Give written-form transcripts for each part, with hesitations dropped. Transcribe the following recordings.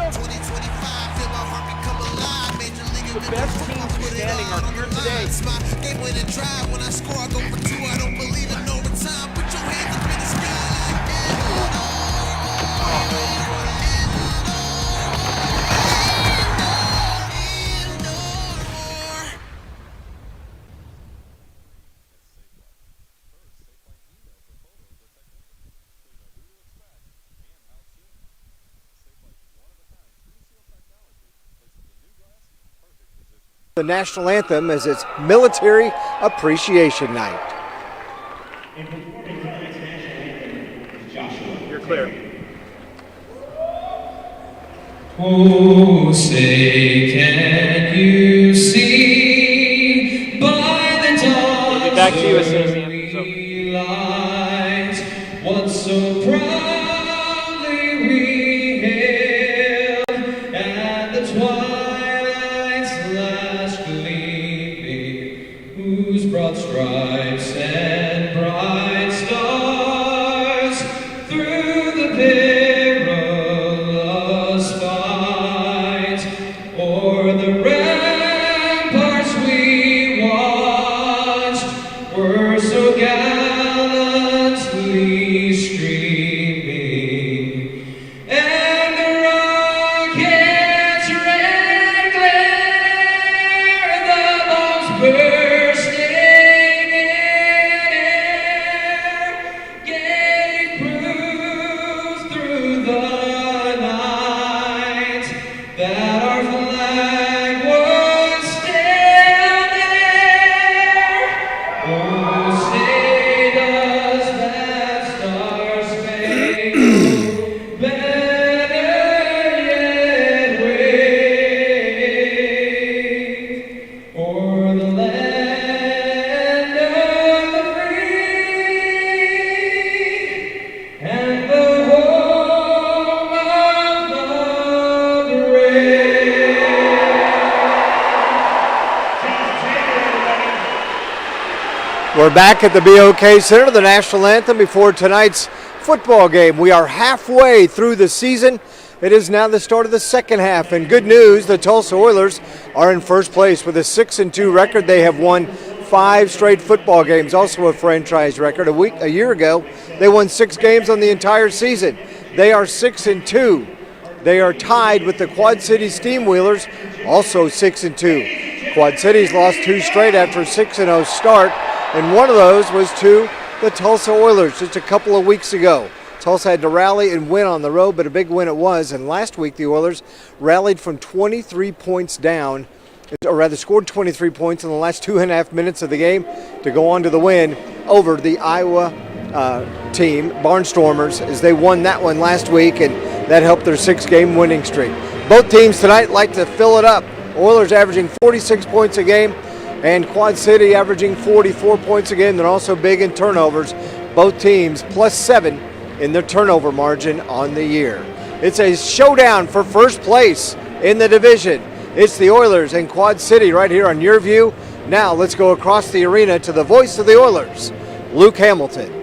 The best teams standing are here today. Game winning drive. When I score, I go for two. I don't believe in overtime. Put your hands up in the sky like The national anthem as its Military Appreciation Night. You're clear. Oh, say can you see by the dawn's Back to you as soon as the anthem's over. light what so proudly we hailed at the twilight's last gleaming, whose broad stripes and bright stars through the perilous fight o'er the ramparts we watched were so gallantly streaming, and the rocket's red glare, the bombs bursting in air, gave proof through the night that our flag was still there. Oh, say does that star-spangled banner yet wave o'er the land of the free and the home of the brave? We're back at the BOK Center, the national anthem before tonight's football game. We are halfway through the season. It is now the start of the second half, and good news, the Tulsa Oilers are in first place with a 6-2 record. They have won 5 straight football games, also a franchise record. A year ago, they won 6 games on the entire season. They are 6-2. They are tied with the Quad Cities Steamwheelers, also 6-2. Quad Cities lost 2 straight after a 6-0 start, and one of those was to the Tulsa Oilers just a couple of weeks ago. Tulsa had to rally and win on the road, but a big win it was. And last week, the Oilers rallied from 23 points down, or rather scored 23 points in the last 2.5 minutes of the game to go on to the win over the Iowa team, Barnstormers, as they won that one last week, and that helped their 6-game winning streak. Both teams tonight like to fill it up. Oilers averaging 46 points a game, and Quad City averaging 44 points a game. They're also big in turnovers. Both teams +7 in their turnover margin on the year. It's a showdown for first place in the division. It's the Oilers and Quad City right here on your view. Now let's go across the arena to the voice of the Oilers, Luke Hamilton.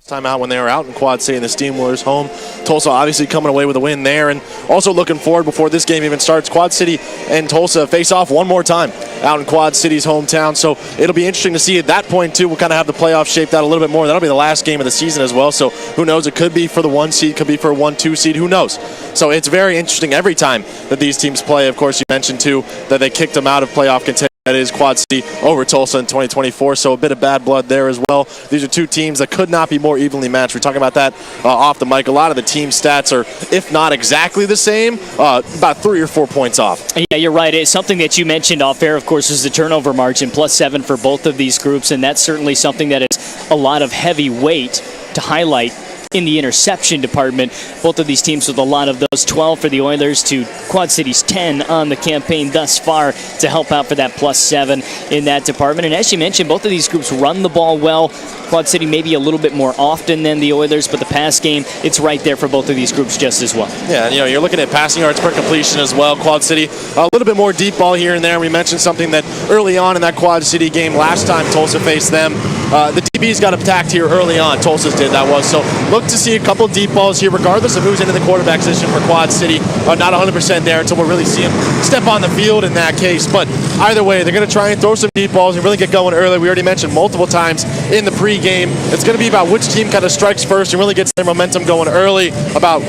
Time out when they were out in Quad City in the Steamwheelers home. Tulsa obviously coming away with a win there, and also looking forward before this game even starts. Quad City and Tulsa face off one more time out in Quad City's hometown, so it'll be interesting to see at that point too. We'll kind of have the playoffs shaped out a little bit more. That'll be the last game of the season as well, so who knows, it could be for the 1 seed, could be for a 1-2 seed, who knows. So it's very interesting every time that these teams play. Of course, you mentioned too that they kicked them out of playoff contention. That is Quad City over Tulsa in 2024, so a bit of bad blood there as well. These are two teams that could not be more evenly matched. We're talking about that off the mic. A lot of the team stats are, if not exactly the same, about 3 or 4 points off. Yeah, you're right. It's something that you mentioned off air, of course, is the turnover margin, +7 for both of these groups, and that's certainly something that is a lot of heavy weight to highlight in the interception department. Both of these teams with a lot of those, 12 for the Oilers to Quad City's 10 on the campaign thus far to help out for that +7 in that department. And as you mentioned, both of these groups run the ball well. Quad City maybe a little bit more often than the Oilers, but the pass game, it's right there for both of these groups just as well. Yeah, and you're looking at passing yards per completion as well. Quad City, a little bit more deep ball here and there. We mentioned something that early on in that Quad City game last time Tulsa faced them, the DBs got attacked here early on. Tulsa's did, that was. So look to see a couple deep balls here, regardless of who's into the quarterback position for Quad City. Not 100% there until we really see him step on the field in that case. But either way, they're going to try and throw some deep balls and really get going early. We already mentioned multiple times in the pregame, it's going to be about which team kind of strikes first and really gets their momentum going early, about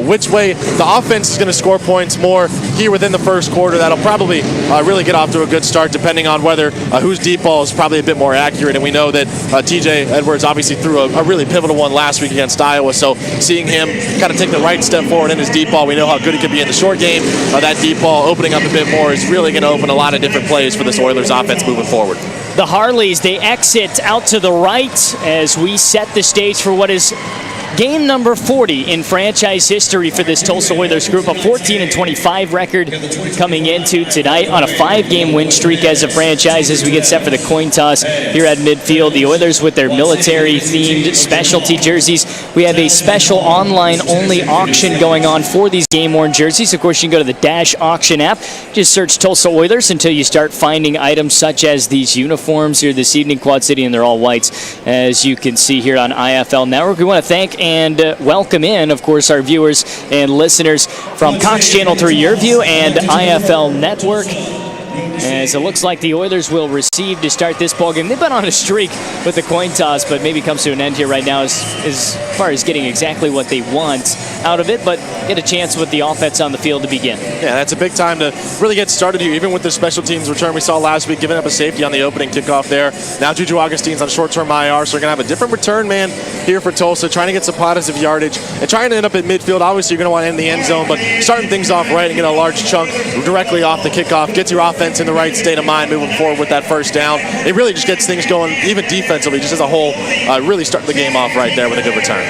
which way the offense is going to score points more here within the first quarter. That'll probably really get off to a good start, depending on whether whose deep ball is probably a bit more accurate. And we know that TJ Edwards obviously threw a really pivotal one last week against Iowa, so seeing him kind of take the right step forward in his deep ball, we know how good he could be in the short game. That deep ball opening up a bit more is really going to open a lot of different plays for this Oilers offense moving forward. The Harleys, they exit out to the right as we set the stage for what is game number 40 in franchise history for this Tulsa Oilers group. A 14-25 record coming into tonight on a 5-game win streak as a franchise as we get set for the coin toss here at midfield. The Oilers with their military-themed specialty jerseys. We have a special online-only auction going on for these game-worn jerseys. Of course, you can go to the Dash Auction app. Just search Tulsa Oilers until you start finding items such as these uniforms here this evening, Quad City, and they're all whites, as you can see here on IFL Network. We want to thank and welcome in, of course, our viewers and listeners from Cox Channel 3 Your View and IFL Network, as it looks like the Oilers will receive to start this ballgame. They've been on a streak with the coin toss, but maybe comes to an end here right now as far as getting exactly what they want out of it, but get a chance with the offense on the field to begin. Yeah, that's a big time to really get started here, even with the special teams return we saw last week, giving up a safety on the opening kickoff there. Now Juju Augustine's on short-term IR, so we're going to have a different return man here for Tulsa, trying to get some positive yardage and trying to end up at midfield. Obviously, you're going to want to end the end zone, but starting things off right and get a large chunk directly off the kickoff gets your offense in the right state of mind moving forward with that first down. It really just gets things going, even defensively, just as a whole, really start the game off right there with a good return.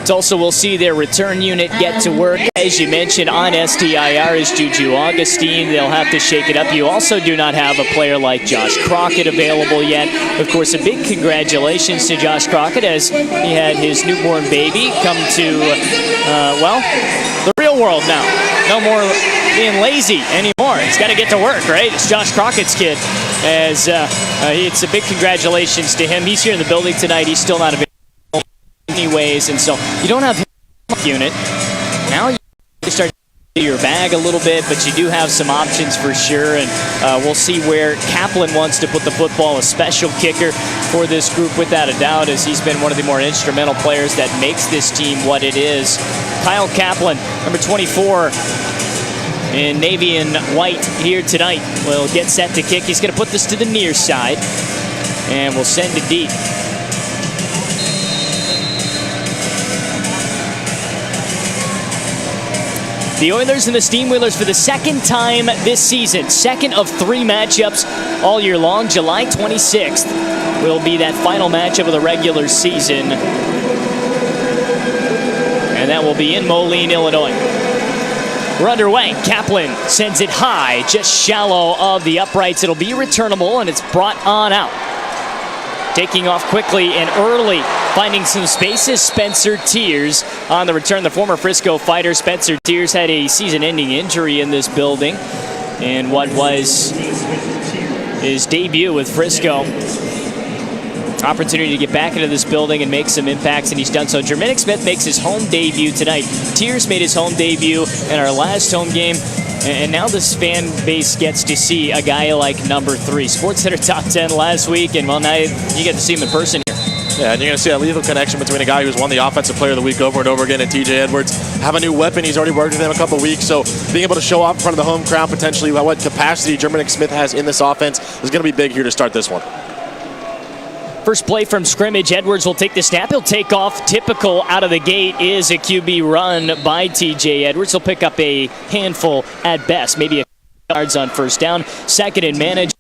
Tulsa will see their return unit get to work. As you mentioned, on STIR is Juju Augustine. They'll have to shake it up. You also do not have a player like Josh Crockett available yet. Of course, a big congratulations to Josh Crockett as he had his newborn baby come to, the real world now. No more being lazy anymore. He's got to get to work, right? It's Josh Crockett's kid. As it's a big congratulations to him. He's here in the building tonight. He's still not available anyways, and so you don't have him unit. Now you start to your bag a little bit, but you do have some options for sure, and we'll see where Kaplan wants to put the football. A special kicker for this group without a doubt, as he's been one of the more instrumental players that makes this team what it is. Kyle Kaplan, number 24 in navy and white here tonight, will get set to kick. He's going to put this to the near side and we'll send it deep. The Oilers and the Steamwheelers for the second time this season. Second of 3 matchups all year long. July 26th will be that final matchup of the regular season. And that will be in Moline, Illinois. We're underway. Kaplan sends it high, just shallow of the uprights. It'll be returnable, and it's brought on out. Taking off quickly and early, finding some spaces, Spencer Tears on the return. The former Frisco fighter, Spencer Tears, had a season-ending injury in this building in what was his debut with Frisco. Opportunity to get back into this building and make some impacts, and he's done so. Jermaine Smith makes his home debut tonight. Tears made his home debut in our last home game. And now this fan base gets to see a guy like number 3. Sports Center top 10 last week, and well, now you get to see him in person here. Yeah, and you're going to see a lethal connection between a guy who's won the Offensive Player of the Week over and over again and TJ Edwards. Have a new weapon. He's already worked with him a couple weeks, so being able to show off in front of the home crowd potentially what capacity Jermaine Smith has in this offense is going to be big here to start this one. First play from scrimmage, Edwards will take the snap. He'll take off. Typical out of the gate is a QB run by TJ Edwards. He'll pick up a handful at best, maybe a yards on first down. Second and manage.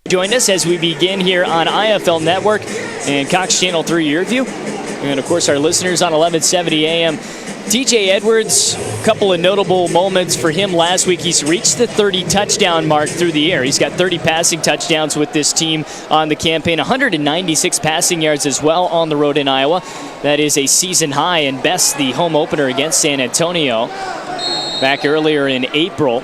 Join us as we begin here on IFL Network and Cox Channel 3 Your View. And of course, our listeners on 1170 AM TJ Edwards, a couple of notable moments for him last week. He's reached the 30 touchdown mark through the air. He's got 30 passing touchdowns with this team on the campaign, 196 passing yards as well on the road in Iowa. That is a season high and best the home opener against San Antonio back earlier in April.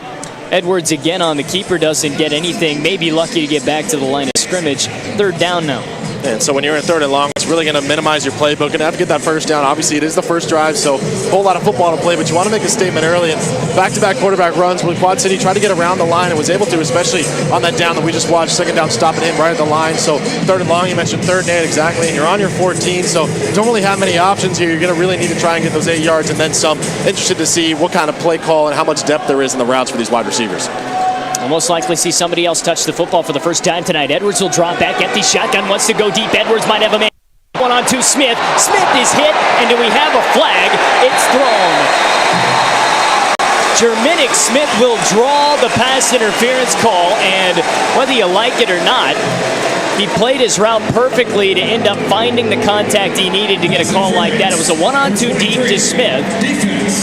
Edwards again on the keeper, doesn't get anything. Maybe lucky to get back to the line of scrimmage. Third down now. And so when you're in third and long, it's really going to minimize your playbook. Going to have to get that first down. Obviously, it is the first drive, so a whole lot of football to play, but you want to make a statement early. And back-to-back quarterback runs with Quad City tried to get around the line and was able to, especially on that down that we just watched, second down stopping him right at the line. So third and long, you mentioned third and 8 exactly, and you're on your 14, so you don't really have many options here. You're going to really need to try and get those 8 yards and then some. Interested to see what kind of play call and how much depth there is in the routes for these wide receivers. We'll most likely see somebody else touch the football for the first time tonight. Edwards will drop back, empty shotgun, wants to go deep. Edwards might have a man. 1-on-2 Smith. Smith is hit, and do we have a flag? It's thrown. Jerminic Smith will draw the pass interference call, and whether you like it or not, he played his route perfectly to end up finding the contact he needed to get a call like that. It was a 1-on-2 deep to Smith,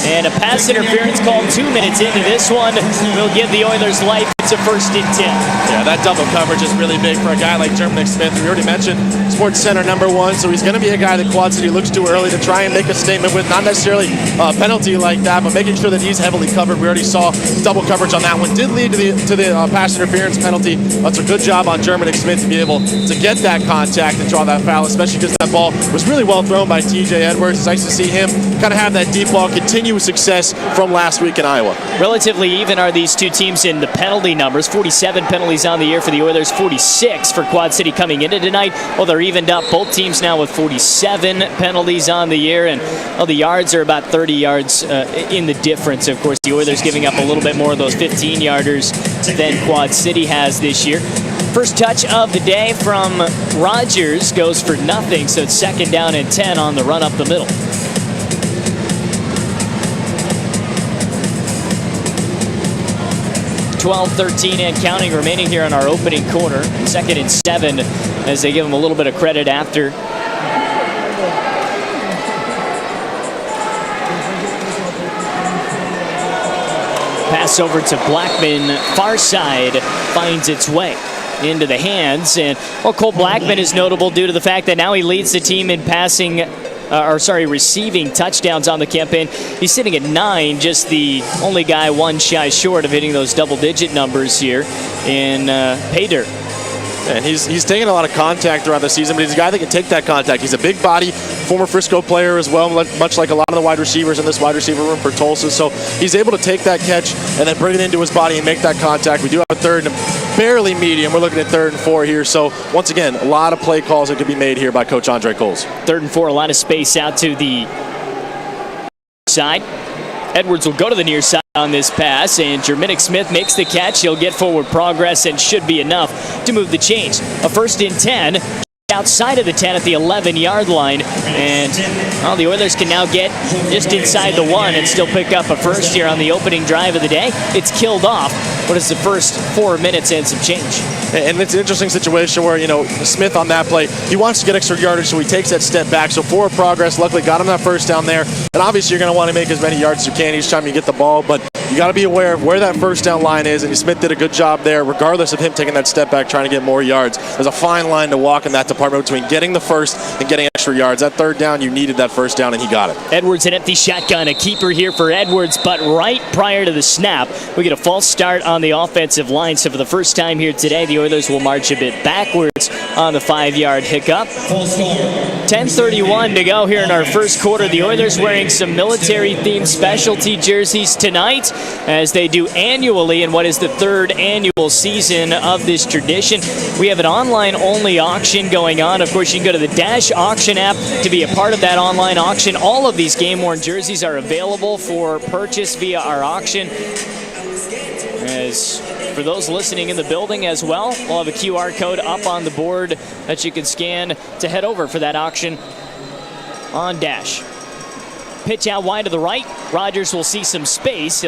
and a pass interference call 2 minutes into this one will give the Oilers life. It's a first and 10. Yeah, that double coverage is really big for a guy like Jerminic Smith. We already mentioned Sports Center #1, so he's going to be a guy that Quad City looks to early to try and make a statement with. Not necessarily a penalty like that, but making sure that he's heavily covered. We already saw double coverage on that one. Did lead to the pass interference penalty. That's a good job on Jerminic Smith to be able to get that contact and draw that foul, especially because that ball was really well thrown by TJ Edwards. It's nice to see him kind of have that deep ball continue with success from last week in Iowa. Relatively even are these two teams in the penalty numbers. 47 penalties on the year for the Oilers, 46 for Quad City coming into tonight. Well, they're evened up. Both teams now with 47 penalties on the year, and the yards are about 30 yards in the difference. Of course, the Oilers giving up a little bit more of those 15-yarders than Quad City has this year. First touch of the day from Rogers goes for nothing, so it's second down and 10 on the run up the middle. 12-13 and counting remaining here in our opening quarter. Second and 7 as they give them a little bit of credit after. Pass over to Blackman, far side, finds its way into the hands. And Cole Blackman is notable due to the fact that now he leads the team in receiving touchdowns on the campaign. He's sitting at 9, just the only guy one shy short of hitting those double-digit numbers here in pay dirt. And he's taken a lot of contact throughout the season, but he's a guy that can take that contact. He's a big body, former Frisco player as well, much like a lot of the wide receivers in this wide receiver room for Tulsa. So he's able to take that catch and then bring it into his body and make that contact. We do have a third and barely medium. We're looking at 3rd and 4 here. So once again, a lot of play calls that could be made here by Coach Andre Coles. 3rd and 4, a lot of space out to the side. Edwards will go to the near side on this pass, and Jerminic Smith makes the catch. He'll get forward progress and should be enough to move the chains. A 1st and 10 outside of the 10 at the 11-yard line, and the Oilers can now get just inside the 1 and still pick up a first here on the opening drive of the day. It's killed off. What is the first 4 minutes and some change? And it's an interesting situation where, Smith on that play, he wants to get extra yardage, so he takes that step back. So forward progress, luckily got him that first down there. And obviously you're going to want to make as many yards as you can each time you get the ball, but you got to be aware of where that first down line is, and Smith did a good job there, regardless of him taking that step back, trying to get more yards. There's a fine line to walk in that department between getting the first and getting extra yards. That 3rd down, you needed that first down, and he got it. Edwards, an empty shotgun, a keeper here for Edwards, but right prior to the snap, we get a false start on the offensive line. So for the first time here today, the Oilers will march a bit backwards on the 5-yard hiccup. 10:31 to go here in our first quarter. The Oilers wearing some military-themed specialty jerseys tonight, as they do annually in what is the 3rd annual season of this tradition. We have an online-only auction going on. Of course, you can go to the Dash Auction app to be a part of that online auction. All of these game-worn jerseys are available for purchase via our auction. As for those listening in the building as well, we'll have a QR code up on the board that you can scan to head over for that auction on Dash. Pitch out wide to the right. Rogers will see some space.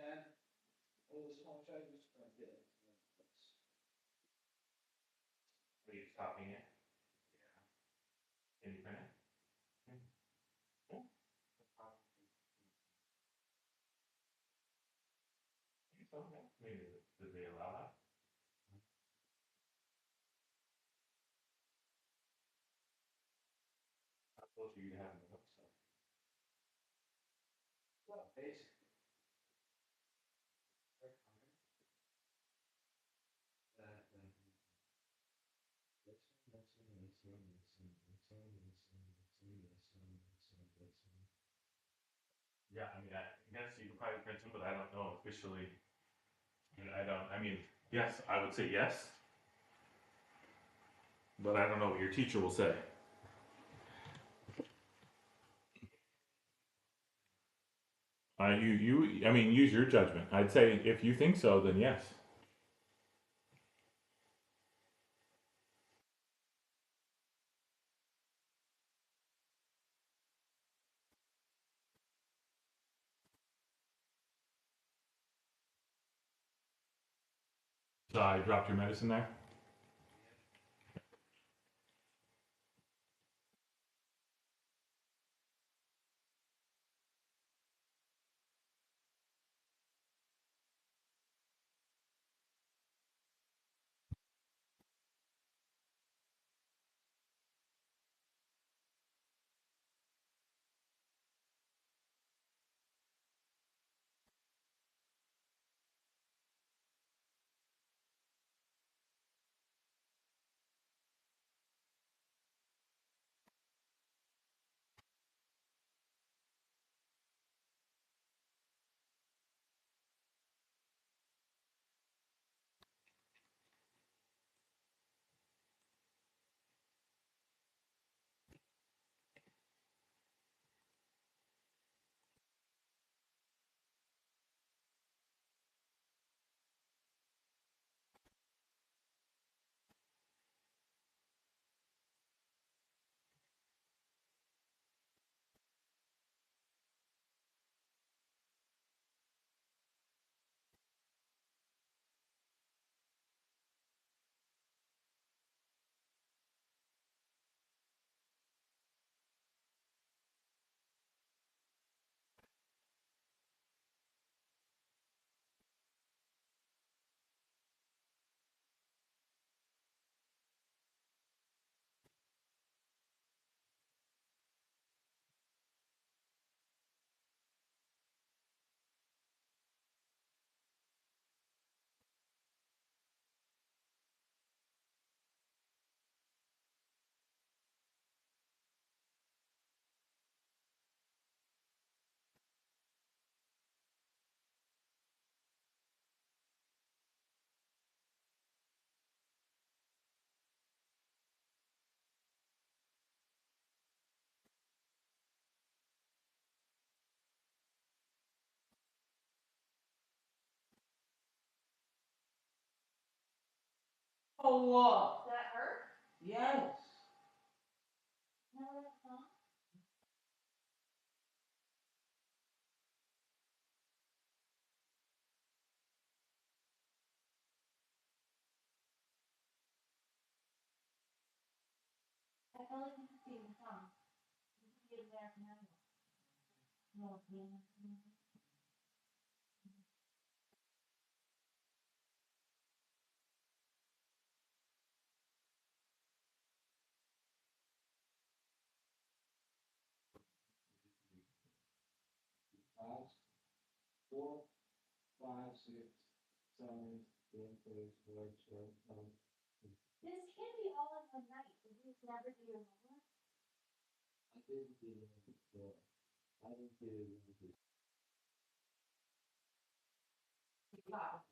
Dad, all the small changes right there. Are you stopping it? Yeah. Can you finish? Maybe, did they allow that? How close are you to having the hook stuff? Well, basically. Yeah, I mean, I guess you could probably print them, but I don't know officially. I mean, yes, I would say yes. But I don't know what your teacher will say. I mean, use your judgment. I'd say if you think so, then yes. So I dropped your medicine there. Oh, what? Does that hurt? Yes. No, that's not. I felt like you could see the sun. You could get there from now. No, yeah. Five, 4, 5, 6, 7, 8, 9, 10. This can't be all in one night. Did you never do your homework? I didn't get it before. I didn't get it. Wow.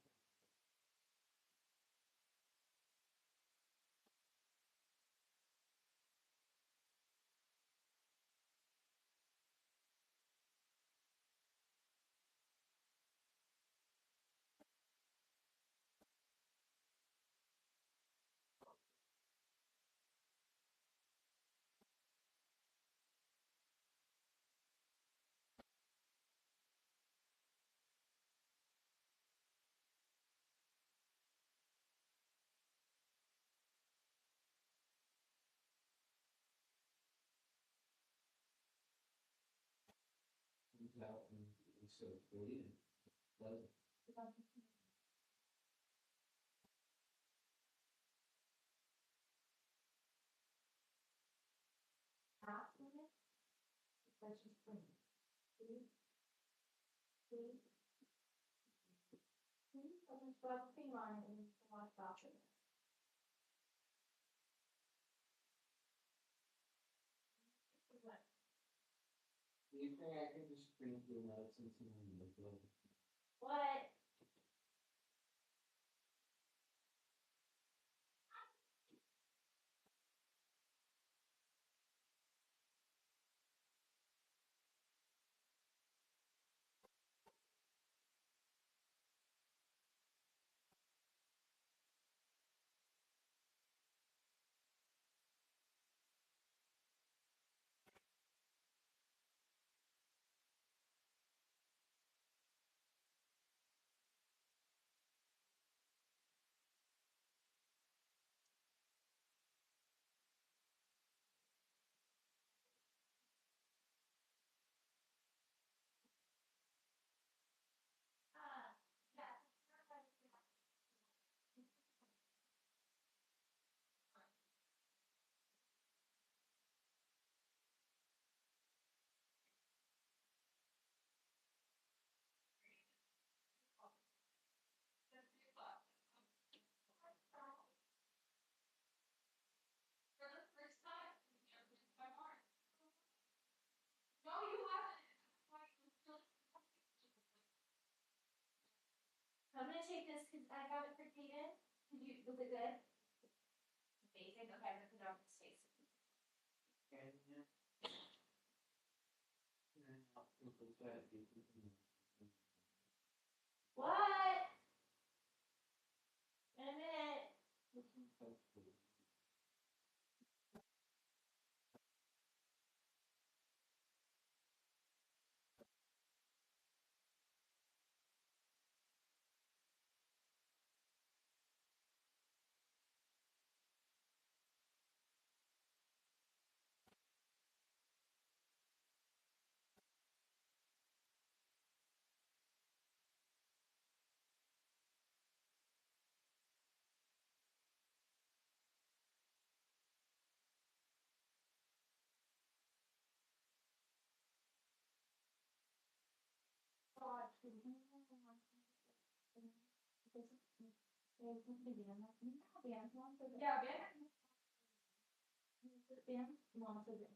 So brilliant. Love it. Half of it, let's just bring it. See? See? See? So there's 12 cream on it and a lot of chocolate. What? Do you think I could just sprinkle nuts into my milk? What? Yeah. For the first time, you're by Mark. No, you haven't. I'm gonna take this because I got it for Kaden. Was it good? Amazing. Okay, I'm gonna put it on his face. And yeah. What? In a minute. Yeah, Ben. Ben, mom says it.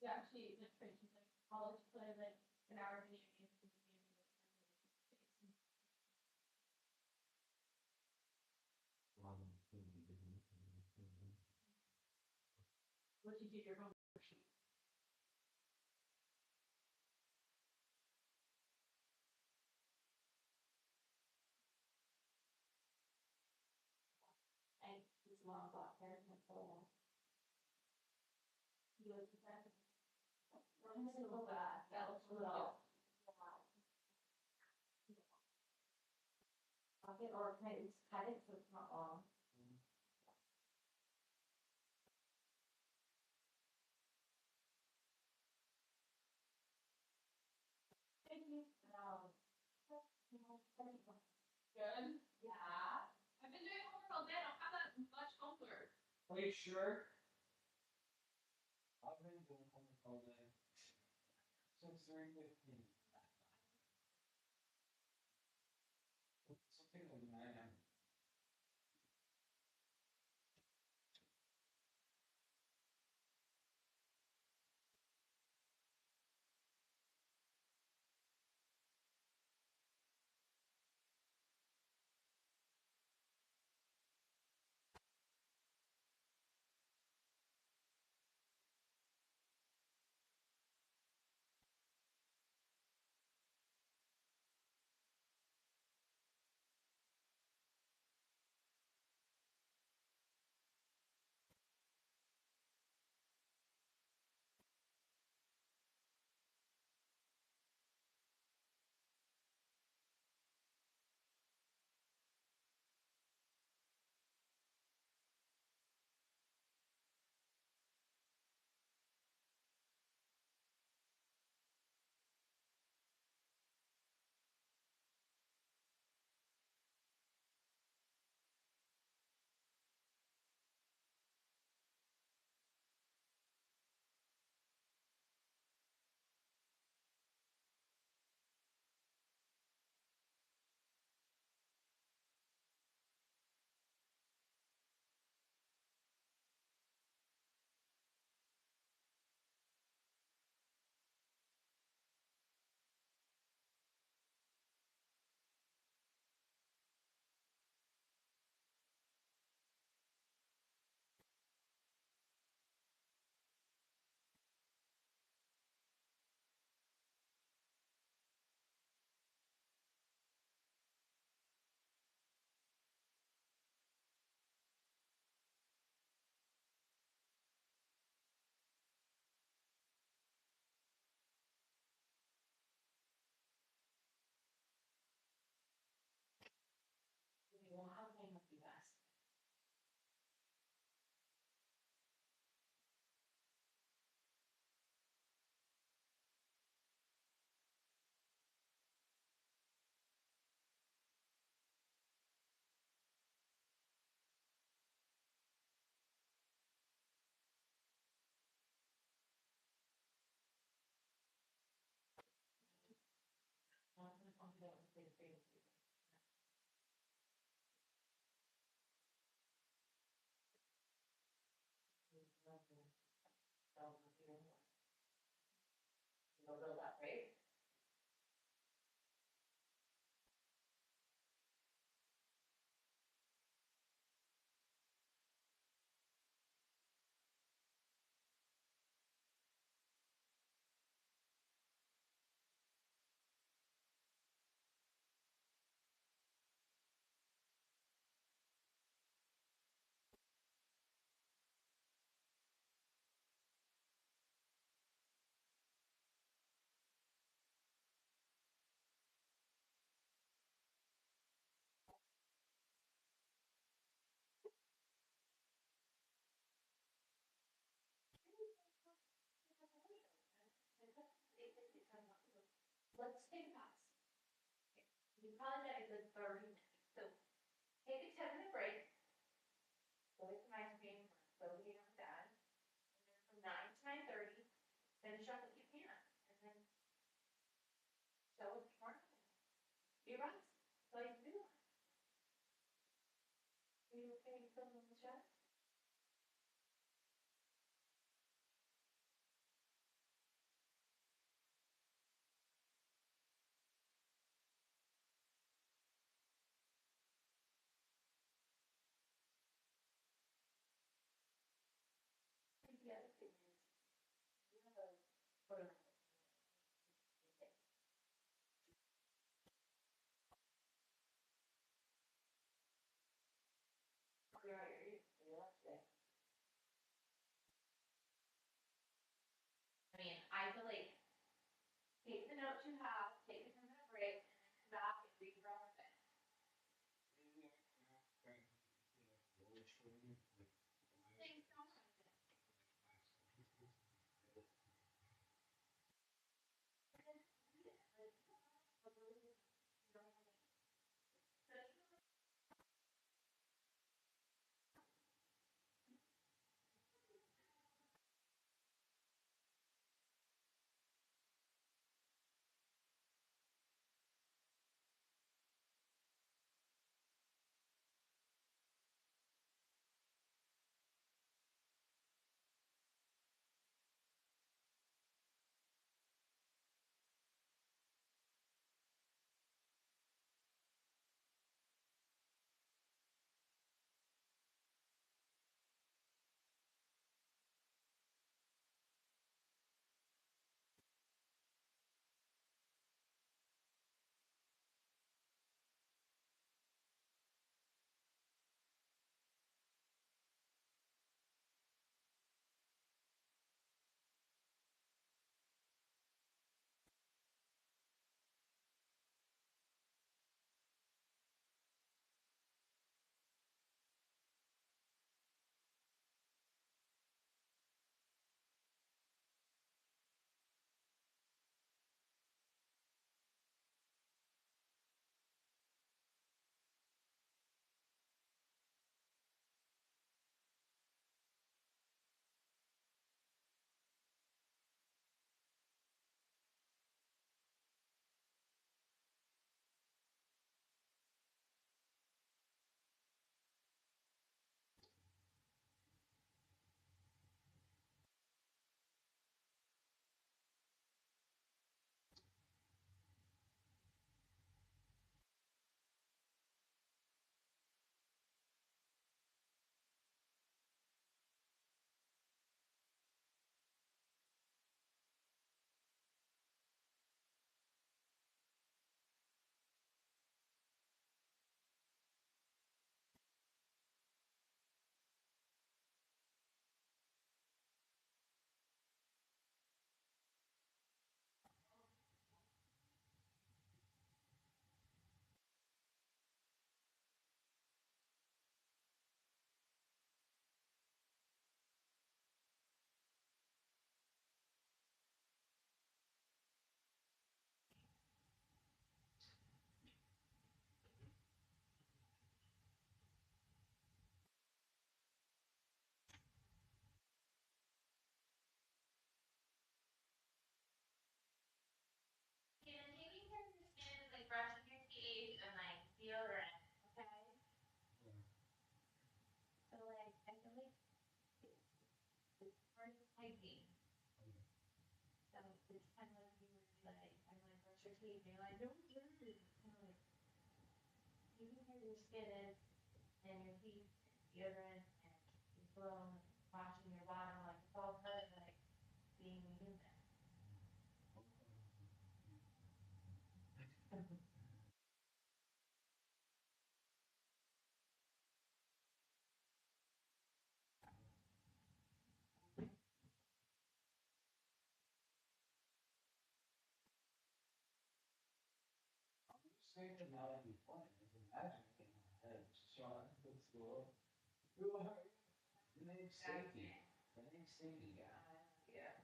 Yeah, she like she's like college play like an hour video game. What you do your home. I just mom got her and so you was that. I'm just gonna go back. That was a little. Pocket or can I just cut it so it's not long? Thank you. Good. Yeah. I've been doing homework all day. I don't have that much homework. Are you sure? I've been doing homework all day. Since 3:15. Something like 9 a.m. let's take a pause. You probably got a good 30 minutes. So take a 10-minute break. Go get some ice cream, go eat with Dad. And then from 9 to 9:30, finish up what you can. And then show us more. Be right. So you can do it. Are you okay with filming the show? The other thing is, you have a photo. I mean, isolate. Take the notes you have, take a 10-minute break, and then come back and read your own thing. Thanks so much. And taking care of your skin is like brushing your teeth and like deodorant, okay? So like, I feel like it's part of hygiene. So it's kind of like you were like, I'm like brush your teeth, and you're like, don't do it. Kind of like taking care of your skin and your teeth, deodorant, and your clothes, washing your bottom, like it's all part of like being human. Straight out of your point, it's a magic in my head. Sean, let's go. Who are you? The name's Safety. The name's Safety guy. Yeah.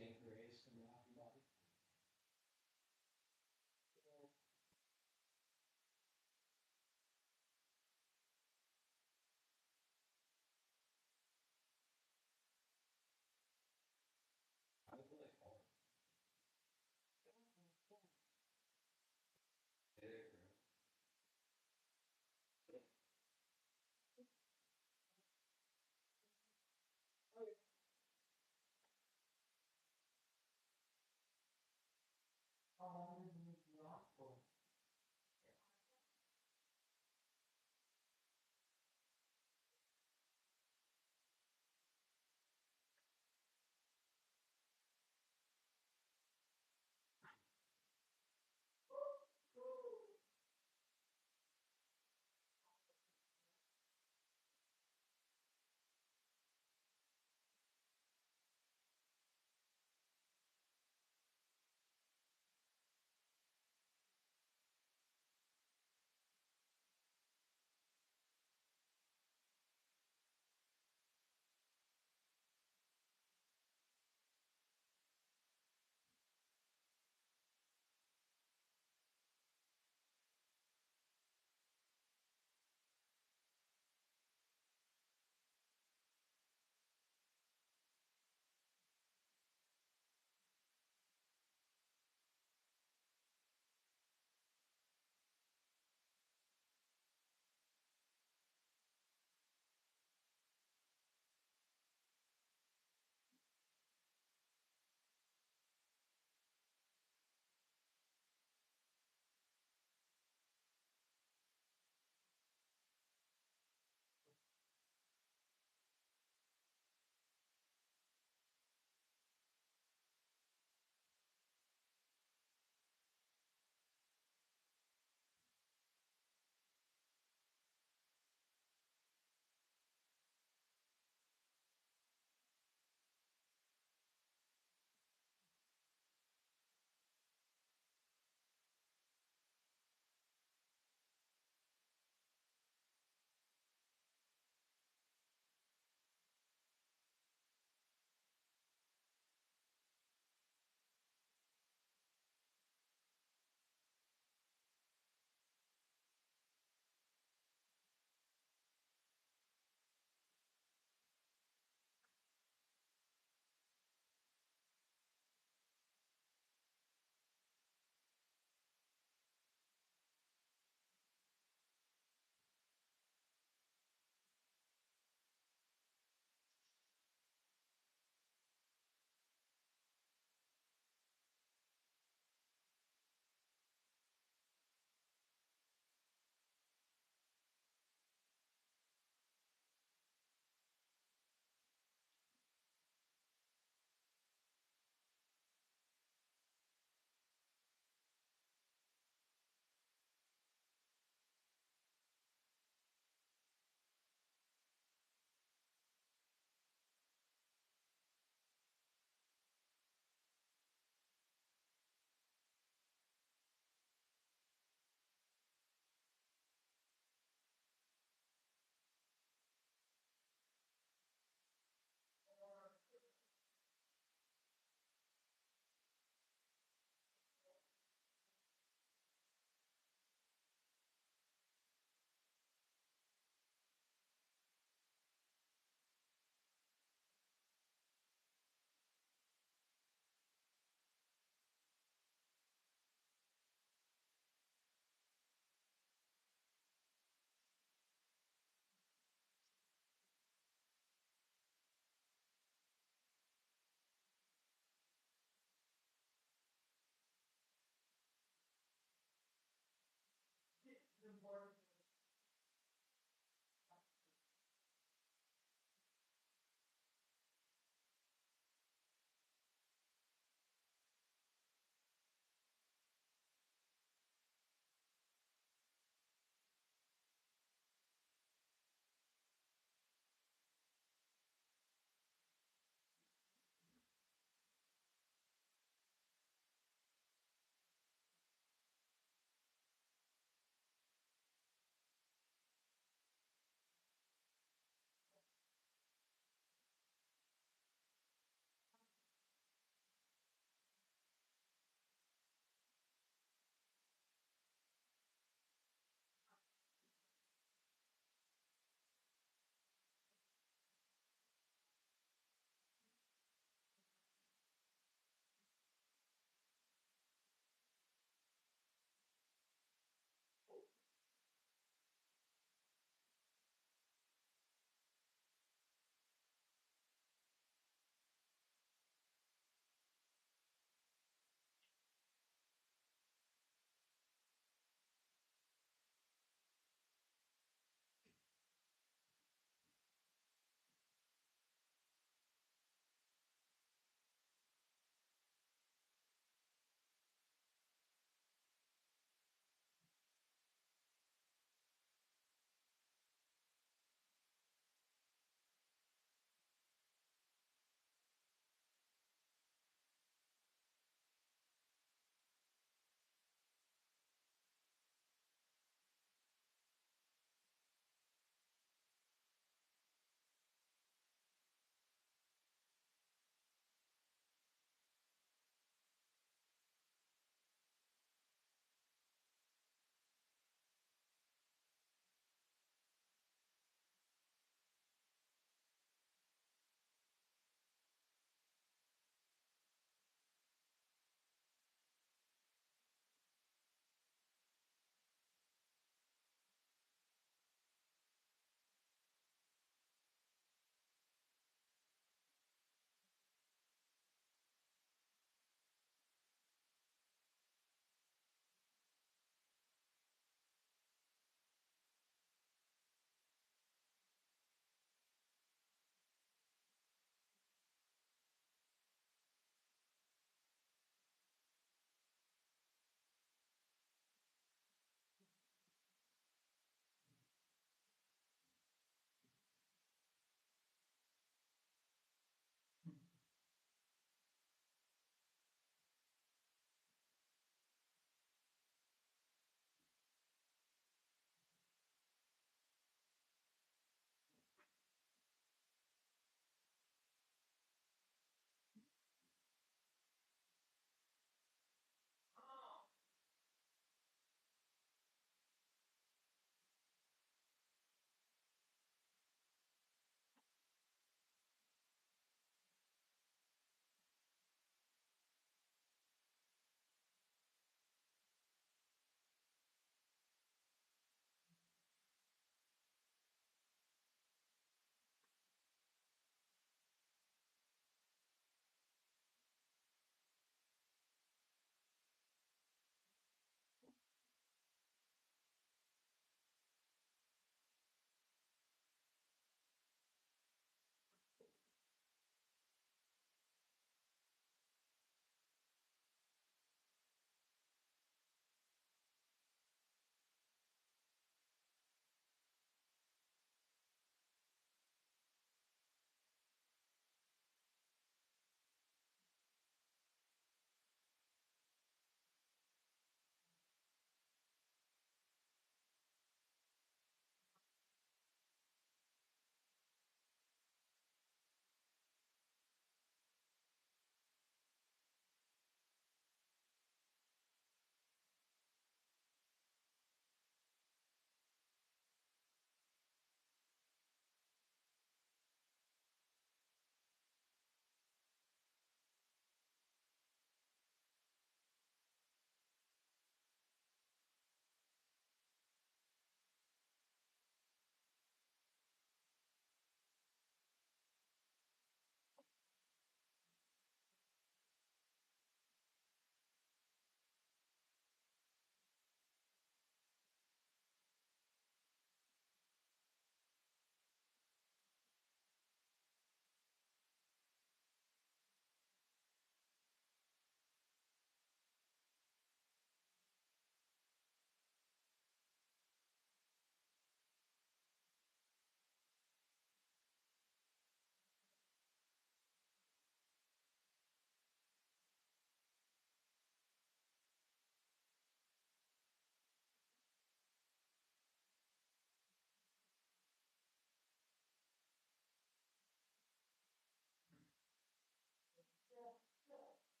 St. Grace and Rocky Bobby. I feel like hard. There, bro.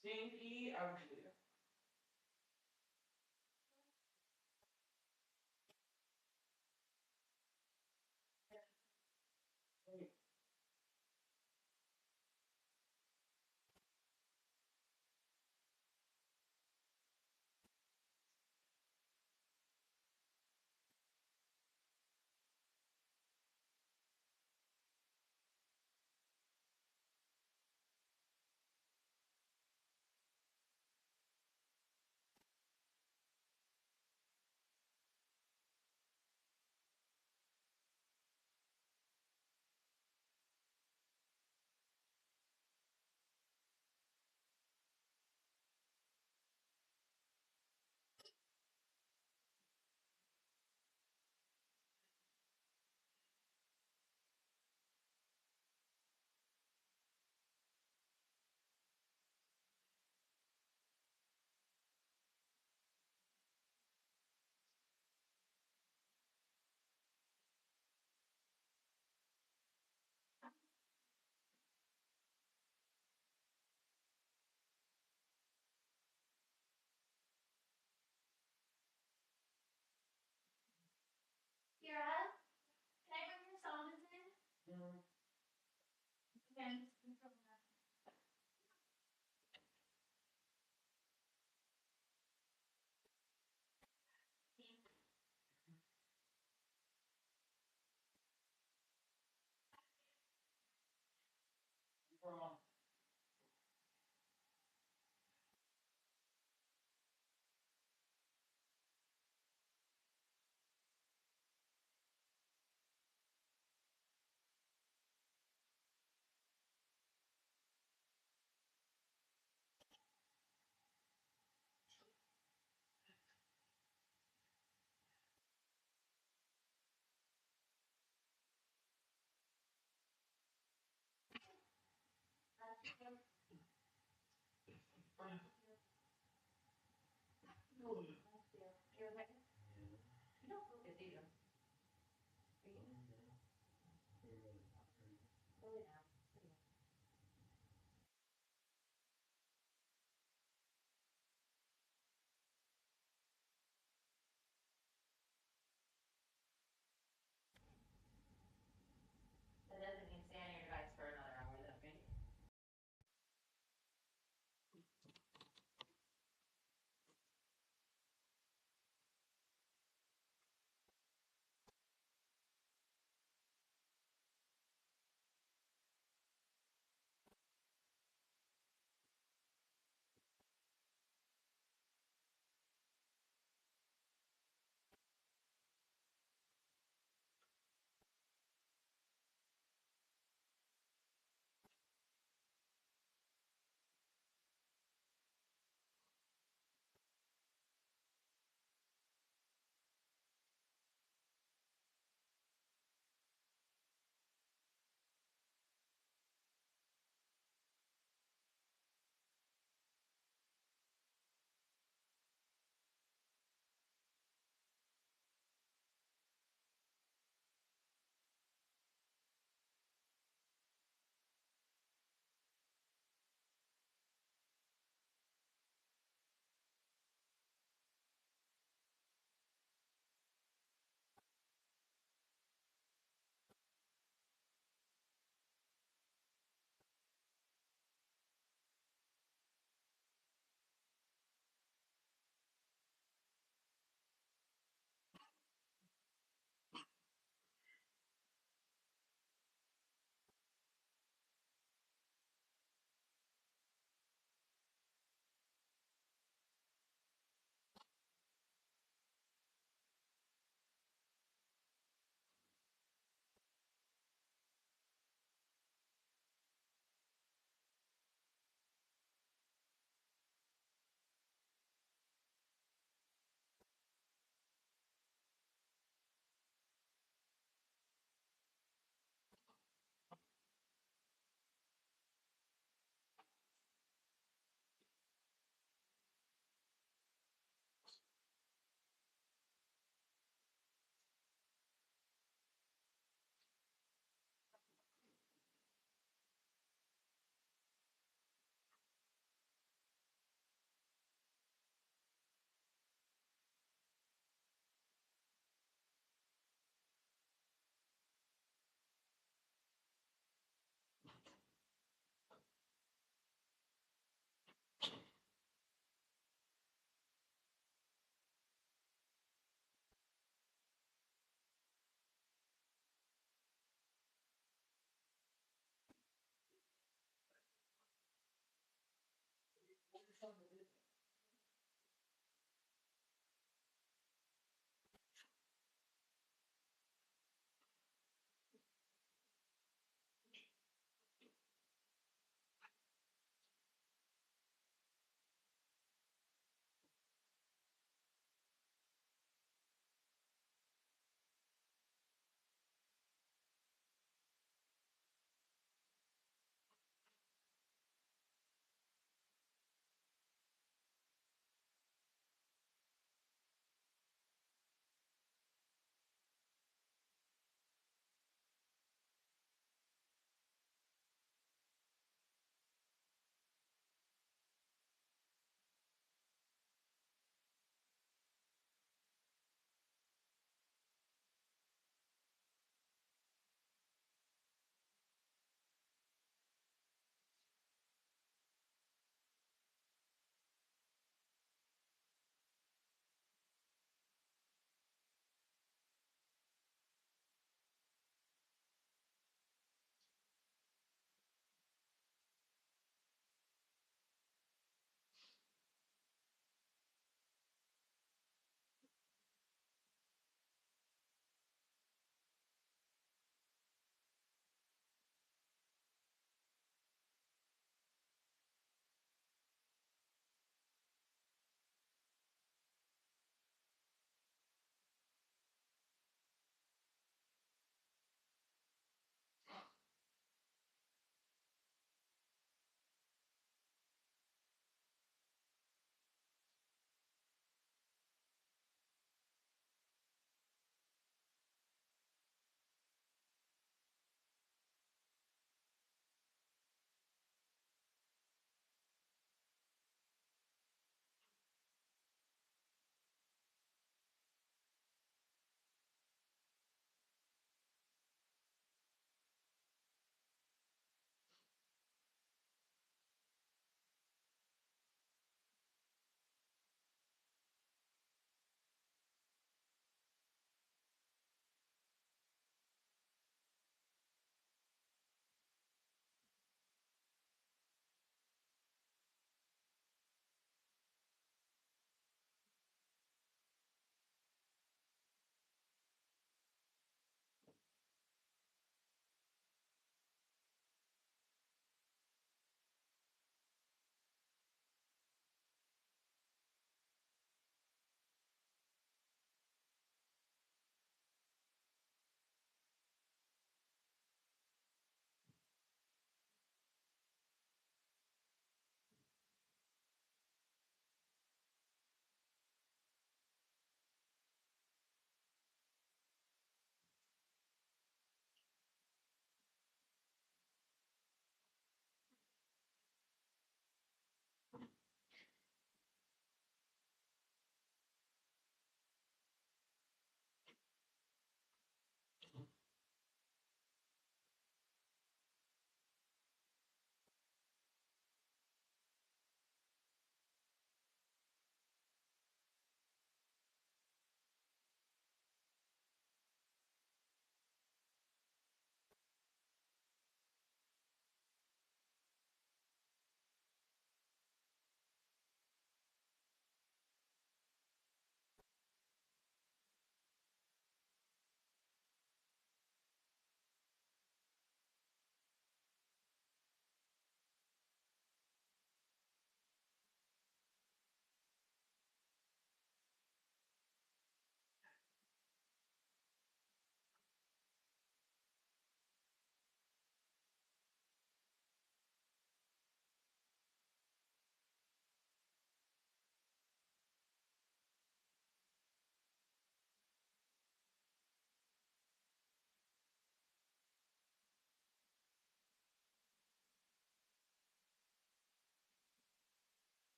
Stinky ugly.